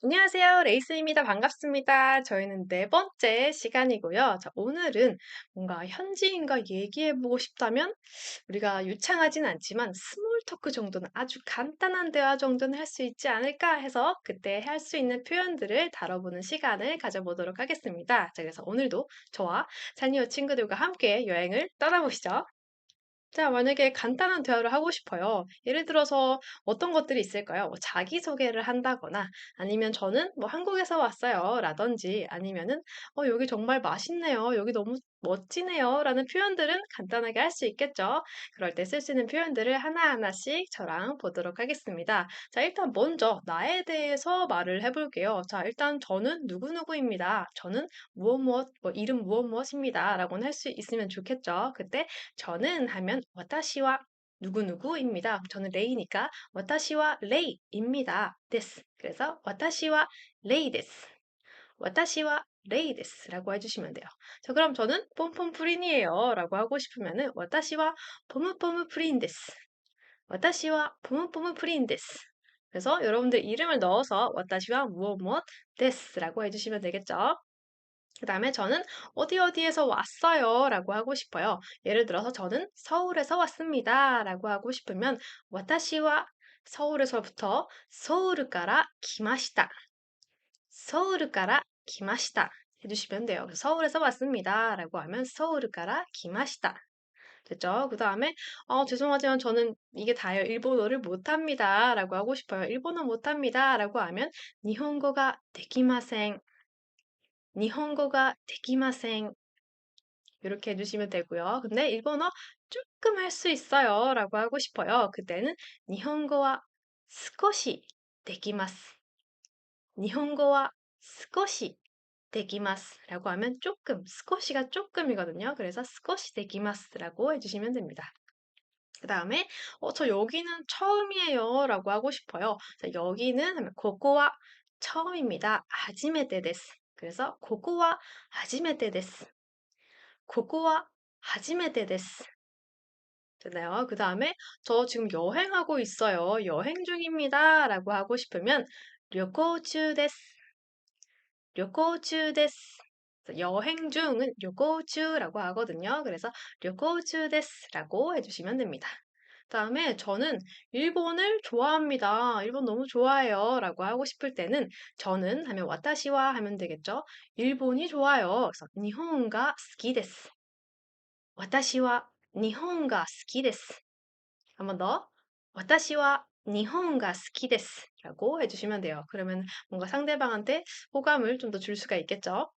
안녕하세요. 레이스입니다. 반갑습니다. 저희는 네 번째 시간이고요. 자, 오늘은 뭔가 현지인과 얘기해보고 싶다면 우리가 유창하진 않지만 스몰 토크 정도는 아주 간단한 대화 정도는 할 수 있지 않을까 해서 그때 할 수 있는 표현들을 다뤄보는 시간을 가져보도록 하겠습니다. 자, 그래서 오늘도 저와 사니오 친구들과 함께 여행을 떠나보시죠. 자, 만약에 간단한 대화를 하고 싶어요. 예를 들어서 어떤 것들이 있을까요? 뭐 자기소개를 한다거나 아니면 저는 뭐 한국에서 왔어요. 라든지 아니면은 여기 정말 맛있네요. 여기 너무 멋지네요. 라는 표현들은 간단하게 할 수 있겠죠. 그럴 때 쓸 수 있는 표현들을 하나하나씩 저랑 보도록 하겠습니다. 자, 일단 먼저 나에 대해서 말을 해볼게요. 자, 일단 저는 누구누구입니다. 저는 무엇 무엇, 뭐 이름 무엇 무엇입니다. 라고는 할 수 있으면 좋겠죠. 그때 저는 하면 와타시와 누구누구입니다. 저는 레이니까 와타시와 레이입니다. 데스. 그래서 와타시와 레이 데스. 와타시와 레이 데스라고 해주시면 돼요. 자, 그럼 저는 폼폼프린이에요. 라고 하고 싶으면은 와타시와 포무포무 프린 데스. 와타시와 포무포무 프린 데스. 그래서 여러분들 이름을 넣어서 와타시와 무엇 무엇 데스라고 해주시면 되겠죠. 그 다음에 저는 어디 어디에서 왔어요 라고 하고 싶어요. 예를 들어서 저는 서울에서 왔습니다 라고 하고 싶으면 와타시와 서울에서부터 서울から 来ました. 서울から 来ました 해주시면 돼요. 그래서 서울에서 왔습니다 라고 하면 서울から 来ました. 됐죠? 그 다음에 죄송하지만 저는 이게 다예요. 일본어를 못합니다 라고 하고 싶어요. 일본어 못합니다 라고 하면 일본어가 できません. 일본어가 できません. 이렇게 해주시면 되고요. 근데 일본어 조금 할 수 있어요. 라고 하고 싶어요. 그때는 일본어와 少しできます. 일본어와 少しできます. 라고 하면 조금, 少し가 조금이거든요. 그래서 少しできます. 라고 해주시면 됩니다. 그 다음에 저 여기는 처음이에요. 라고 하고 싶어요. 자, 여기는 하면 ここは 처음입니다. 初めてです. 그래서 ここは 初めてです. ここは 初めてです. 됐나요? 그 다음에 저 지금 여행하고 있어요. 여행 중입니다. 라고 하고 싶으면 旅行中です. 旅行中です. 여행 중은 旅行中라고 하거든요. 그래서 旅行中です라고 해주시면 됩니다. 다음에 저는 일본을 좋아합니다. 일본 너무 좋아해요. 라고 하고 싶을 때는 저는 하면 와타시와 하면 되겠죠. 일본이 좋아요. 그래서 일본가 好きです. 私は 일본가 好きです. 한 번 더. 私は 일본가 好きです. 라고 해주시면 돼요. 그러면 뭔가 상대방한테 호감을 좀 더 줄 수가 있겠죠.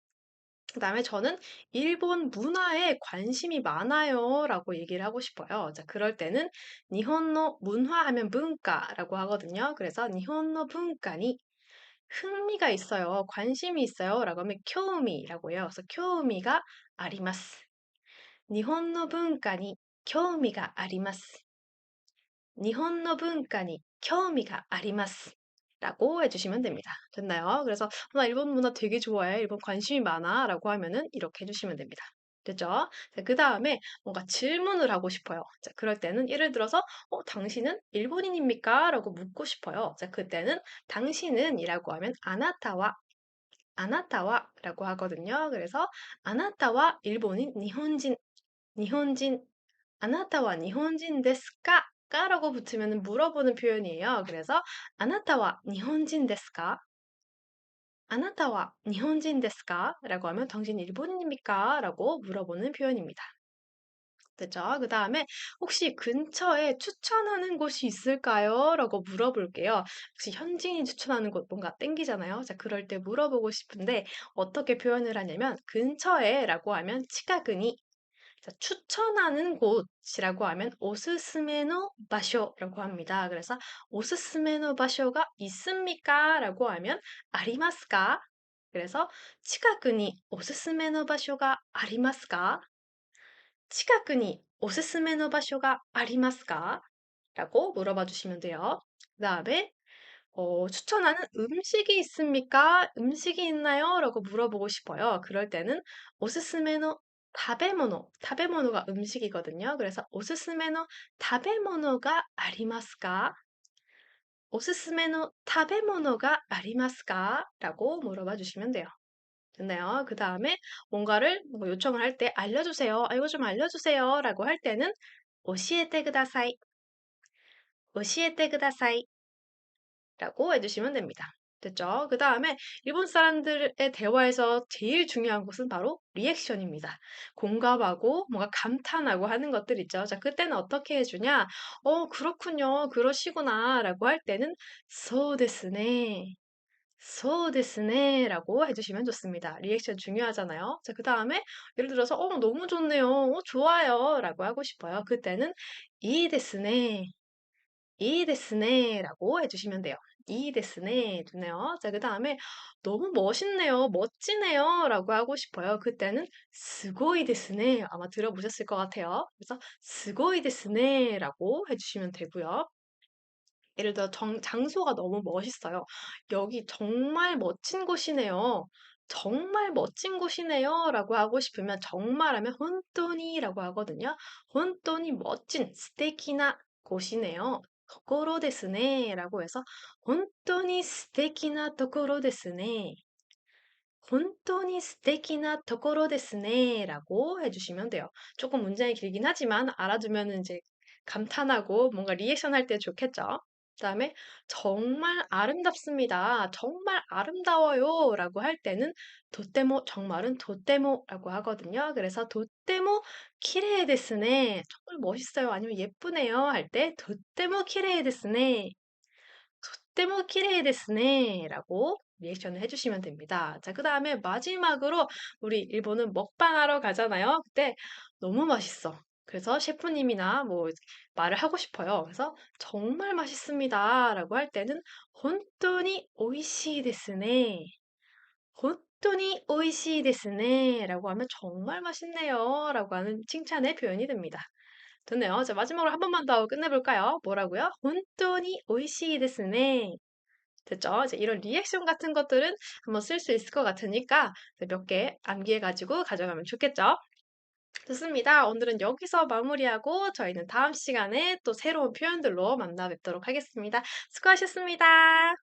그 다음에 저는 일본 문화에 관심이 많아요. 라고 얘기를 하고 싶어요. 자, 그럴 때는 일본의 문화 하면 문화라고 하거든요. 그래서 일본의 문화에 흥미가 있어요. 관심이 있어요. 라고 하면興味라고 해요. 그래서 興味があります. 日本の文化に興味があります. 日本の文化に興味があります. 라고 해주시면 됩니다. 됐나요? 그래서 나 일본 문화 되게 좋아해. 일본 관심이 많아. 라고 하면은 이렇게 해주시면 됩니다. 됐죠? 그 다음에 뭔가 질문을 하고 싶어요. 자, 그럴 때는 예를 들어서 당신은 일본인입니까? 라고 묻고 싶어요. 자, 그때는 당신은 이라고 하면 아나타와 아나타와라고 하거든요. 그래서 아나타와 일본인, 일본인, 일본인, 아나타와 일본인 ですか? 까라고 붙으면 물어보는 표현이에요. 그래서 아나타와 일본인 ですか? 아나타와 일본인 ですか? 라고 하면 당신 일본인입니까? 라고 물어보는 표현입니다. 됐죠? 그 다음에 혹시 근처에 추천하는 곳이 있을까요? 라고 물어볼게요. 혹시 현지인이 추천하는 곳 뭔가 땡기잖아요. 자, 그럴 때 물어보고 싶은데 어떻게 표현을 하냐면 근처에 라고 하면 치카구니. 자, 추천하는 곳이라고 하면 오스스메노 바쇼라고 합니다. 그래서 오스스메노 바쇼가 있습니까? 라고 하면 아리마스까? 그래서 치카구니 오스스메노 바쇼가 아리마스까? 近くにおすすめの場所がありますか? 라고 물어봐 주시면 돼요. 그 다음에 추천하는 음식이 있습니까? 음식이 있나요? 라고 물어보고 싶어요. 그럴 때는 오스스메노 타베모노, 타베모노가 음식이거든요. 그래서 오스스메노 타베모노가 아리마스까? 오스스메노 타베모노가 아리마스까? 라고 물어봐 주시면 돼요. 됐나요? 그 다음에 뭔가를 뭐 요청을 할 때 알려주세요. 아, 이거 좀 알려주세요. 라고 할 때는 오시에테 구다사이, 오시에테 구다사이 라고 해주시면 됩니다. 됐죠? 그 다음에 일본 사람들의 대화에서 제일 중요한 것은 바로 리액션입니다. 공감하고 뭔가 감탄하고 하는 것들 있죠. 자, 그때는 어떻게 해주냐? 그렇군요. 그러시구나. 라고 할 때는 소데스네. 소데스네 라고 해주시면 좋습니다. 리액션 중요하잖아요. 자, 그 다음에 예를 들어서 너무 좋네요. 좋아요. 라고 하고 싶어요. 그때는 이데스네. 이 데스네 라고 해주시면 돼요. 이 데스네 좋네요. 자, 그 다음에 너무 멋있네요. 멋지네요. 라고 하고 싶어요. 그때는 스고이 데스네. 아마 들어보셨을 것 같아요. 그래서 스고이 데스네 라고 해주시면 되고요. 예를 들어 장소가 너무 멋있어요. 여기 정말 멋진 곳이네요. 정말 멋진 곳이네요. 라고 하고 싶으면 정말 하면 혼또니라고 하거든요. 혼또니 멋진 스테키나 곳이네요. 토코로 데스네 라고 해서 혼또니 스테키나 토코로 데스네. 혼또니 스테키나 토코로 데스네 라고 해주시면 돼요. 조금 문장이 길긴 하지만 알아두면 이제 감탄하고 뭔가 리액션 할 때 좋겠죠. 그다음에 정말 아름답습니다. 정말 아름다워요. 라고 할 때는 도떼모, 정말은 도떼모라고 하거든요. 그래서 도떼모 키레이 데스네. 정말 멋있어요. 아니면 예쁘네요. 할 때 도떼모 키레이 데스네. 도떼모 키레이 데스네 라고 리액션을 해주시면 됩니다. 자, 그 다음에 마지막으로 우리 일본은 먹방하러 가잖아요. 그때 너무 맛있어. 그래서 셰프님이나 뭐 말을 하고 싶어요. 그래서 정말 맛있습니다. 라고 할 때는 혼돈이 오이시 데스네. 혼돈이 오이시 데스네. 라고 하면 정말 맛있네요. 라고 하는 칭찬의 표현이 됩니다. 좋네요. 자, 마지막으로 한 번만 더 끝내볼까요? 뭐라고요? 혼돈이 오이시 데스네. 됐죠? 이제 이런 리액션 같은 것들은 한번 쓸 수 있을 것 같으니까 몇 개 암기해가지고 가져가면 좋겠죠? 좋습니다. 오늘은 여기서 마무리하고 저희는 다음 시간에 또 새로운 표현들로 만나 뵙도록 하겠습니다. 수고하셨습니다.